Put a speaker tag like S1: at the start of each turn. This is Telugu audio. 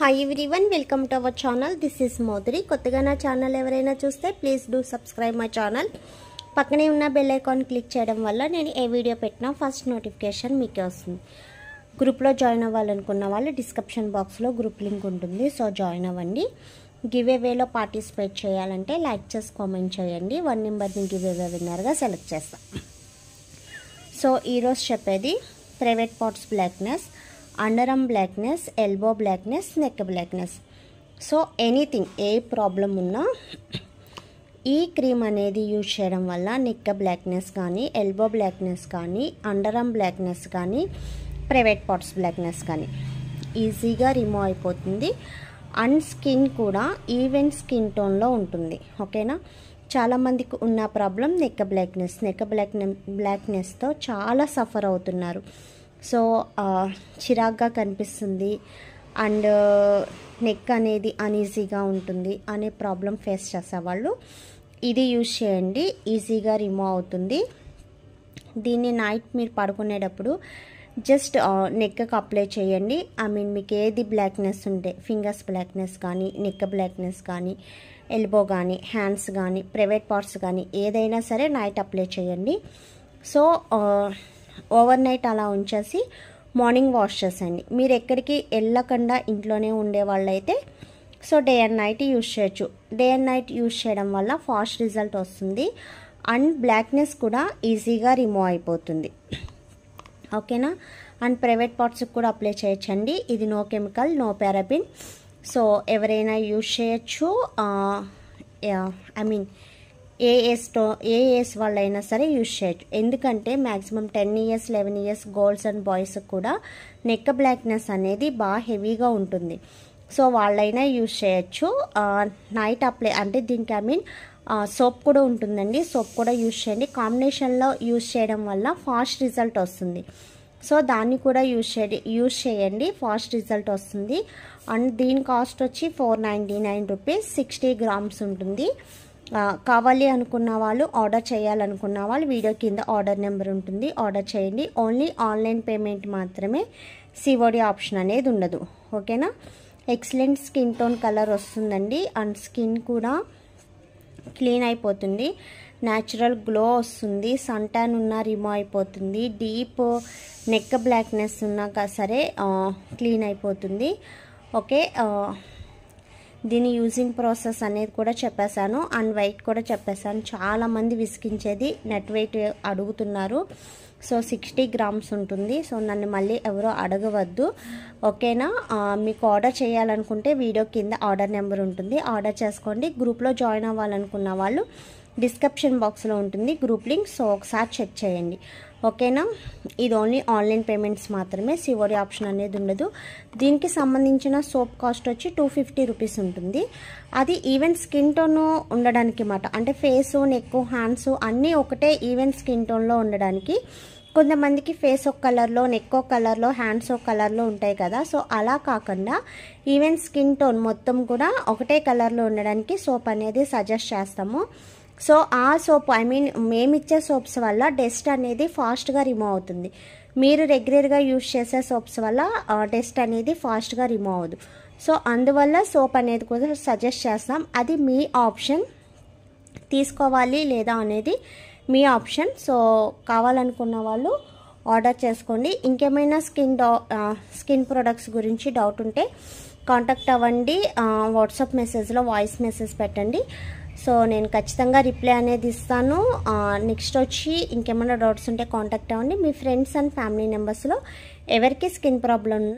S1: Hi everyone, welcome to our channel. This is Modri. కొత్తగా నా ఛానల్ ఎవరైనా చూస్తే please do subscribe my channel. పక్కనే ఉన్న బెల్ ఐకాన్ క్లిక్ చేయడం వల్ల నేను ఏ వీడియో పెట్టినా ఫస్ట్ నోటిఫికేషన్ మీకే వస్తుంది. గ్రూప్లో జాయిన్ అవ్వాలనుకున్న వాళ్ళు డిస్క్రిప్షన్ బాక్స్లో గ్రూప్ లింక్ ఉంటుంది, సో జాయిన్ అవ్వండి. గివ్ అవేలో పార్టిసిపేట్ చేయాలంటే లైక్ చేసి కామెంట్ చేయండి. 1 నెంబర్ని గివ్ అవే విన్నర్గా సెలెక్ట్ చేస్తాం. సో ఈరోజు చెప్పేది private parts blackness, under arm blackness, elbow blackness, neck blackness. So anything ఏ ప్రాబ్లం ఉన్నా ఈ క్రీమ్ అనేది యూజ్ చేయడం వల్ల నెక్ బ్లాక్నెస్ కానీ, ఎల్బో బ్లాక్నెస్ కానీ, అండర్ ఆర్మ్ బ్లాక్నెస్ కానీ, ప్రైవేట్ పార్ట్స్ బ్లాక్నెస్ కానీ ఈజీగా రిమూవ్ అయిపోతుంది. అండ్ స్కిన్ కూడా ఈవెన్ స్కిన్ టోన్లో ఉంటుంది. ఓకేనా, చాలామందికి ఉన్న ప్రాబ్లం నెక్ బ్లాక్నెస్తో చాలా సఫర్ అవుతున్నారు. సో చిరాగ్గా కనిపిస్తుంది అండ్ నెక్ అనేది అనీజీగా ఉంటుంది అనే ప్రాబ్లం ఫేస్ చేసేవాళ్ళు ఇది యూజ్ చేయండి, ఈజీగా రిమూవ్ అవుతుంది. దీన్ని నైట్ మీరు పడుకునేటప్పుడు జస్ట్ నెక్కి అప్లై చేయండి. మీకు ఏది బ్లాక్నెస్ ఉంటే, ఫింగర్స్ బ్లాక్నెస్ కానీ, నెక్ బ్లాక్నెస్ కానీ, ఎల్బో కానీ, హ్యాండ్స్ కానీ, ప్రైవేట్ పార్ట్స్ కానీ ఏదైనా సరే నైట్ అప్లై చేయండి. సో ఓవర్ నైట్ అలా ఉంచేసి మార్నింగ్ వాష్ చేసేయండి. మీరు ఎక్కడికి వెళ్ళకుండా ఇంట్లోనే ఉండే వాళ్ళైతే so day and night use చేయొచ్చు. డే అండ్ నైట్ యూజ్ చేయడం వల్ల ఫాస్ట్ రిజల్ట్ వస్తుంది అండ్ బ్లాక్నెస్ కూడా ఈజీగా రిమూవ్ అయిపోతుంది. ఓకేనా, అండ్ ప్రైవేట్ పార్ట్స్కి కూడా అప్లై చేయొచ్చండి. ఇది no chemical, no paraben. So ఎవరైనా యూజ్ చేయొచ్చు. ఏ ఏజ్ వాళ్ళైనా సరే యూజ్ చేయొచ్చు. ఎందుకంటే maximum 10 years 11 years girls and boys కూడా నెక్ బ్లాక్నెస్ అనేది బాగా హెవీగా ఉంటుంది. సో వాళ్ళైనా యూజ్ చేయొచ్చు. నైట్ అప్లై అంటే దీనికి సోప్ కూడా ఉంటుందండి, సోప్ కూడా యూజ్ చేయండి. కాంబినేషన్లో యూజ్ చేయడం వల్ల ఫాస్ట్ రిజల్ట్ వస్తుంది. సో దాన్ని కూడా యూజ్ చేయండి, ఫాస్ట్ రిజల్ట్ వస్తుంది. అండ్ దీని కాస్ట్ వచ్చి 499 రూపీస్, 60 grams ఉంటుంది. కావాలి అనుకున్న వాళ్ళు, ఆర్డర్ చేయాలనుకున్న వాళ్ళు వీడియో కింద ఆర్డర్ నెంబర్ ఉంటుంది, ఆర్డర్ చేయండి. ఓన్లీ ఆన్లైన్ పేమెంట్ మాత్రమే, సిఓడి ఆప్షన్ అనేది ఉండదు. ఓకేనా, ఎక్సలెంట్ స్కిన్ టోన్ కలర్ వస్తుందండి అండ్ స్కిన్ కూడా క్లీన్ అయిపోతుంది, న్యాచురల్ గ్లో వస్తుంది, సన్ ట్యాన్ ఉన్నా రిమూవ్ అయిపోతుంది, డీప్ నెక్ బ్లాక్నెస్ ఉన్నా సరే క్లీన్ అయిపోతుంది. ఓకే, దీని యూజింగ్ ప్రాసెస్ అనేది కూడా చెప్పేశాను అండ్ వెయిట్ కూడా చెప్పేశాను. చాలామంది విసిగించేది నెట్ వెయిట్ అడుగుతున్నారు. సో 60 grams ఉంటుంది. సో నన్ను మళ్ళీ ఎవరో అడగవద్దు. ఓకేనా, మీకు ఆర్డర్ చేయాలనుకుంటే వీడియో కింద ఆర్డర్ నెంబర్ ఉంటుంది, ఆర్డర్ చేసుకోండి. గ్రూప్లో జాయిన్ అవ్వాలనుకున్న వాళ్ళు డిస్క్రిప్షన్ బాక్స్లో ఉంటుంది గ్రూప్ లింక్, సో ఒకసారి చెక్ చేయండి. ఓకేనా, ఇది ఓన్లీ ఆన్లైన్ పేమెంట్స్ మాత్రమే, సిఓడి ఆప్షన్ అనేది ఉండదు. దీనికి సంబంధించిన సోప్ కాస్ట్ వచ్చి 250 రూపీస్ ఉంటుంది. అది ఈవెన్ స్కిన్ టోన్ ఉండడానికి మాట, అంటే ఫేసు, నెక్, హ్యాండ్స్ అన్నీ ఒకటే ఈవెన్ స్కిన్ టోన్లో ఉండడానికి. కొంతమందికి ఫేస్ ఒక కలర్లో, నెక్ ఒక కలర్లో, హ్యాండ్స్ ఒక కలర్లో ఉంటాయి కదా. సో అలా కాకుండా ఈవెన్ స్కిన్ టోన్ మొత్తం కూడా ఒకటే కలర్లో ఉండడానికి సోప్ అనేది సజెస్ట్ చేస్తాము. సో ఆ సోప్ మేమిచ్చే సోప్స్ వల్ల డస్ట్ అనేది ఫాస్ట్గా రిమూవ్ అవుతుంది. మీరు రెగ్యులర్గా యూజ్ చేసే సోప్స్ వల్ల డస్ట్ అనేది ఫాస్ట్గా రిమూవ్ అవ్వదు. సో అందువల్ల సోప్ అనేది కూడా సజెస్ట్ చేస్తాం. అది మీ ఆప్షన్, తీసుకోవాలి లేదా అనేది మీ ఆప్షన్. సో కావాలనుకున్న వాళ్ళు ఆర్డర్ చేసుకోండి. ఇంకేమైనా స్కిన్ ప్రొడక్ట్స్ గురించి డౌట్ ఉంటే కాంటాక్ట్ అవ్వండి. వాట్సాప్ మెసేజ్లో వాయిస్ మెసేజ్ పెట్టండి. సో నేను ఖచ్చితంగా రిప్లై అనేది ఇస్తాను. నెక్స్ట్ వచ్చి ఇంకేమైనా డౌట్స్ ఉంటే కాంటాక్ట్ అవ్వండి. మీ ఫ్రెండ్స్ అండ్ ఫ్యామిలీ మెంబర్స్లో ఎవరికి స్కిన్ ప్రాబ్లం ఉన్నా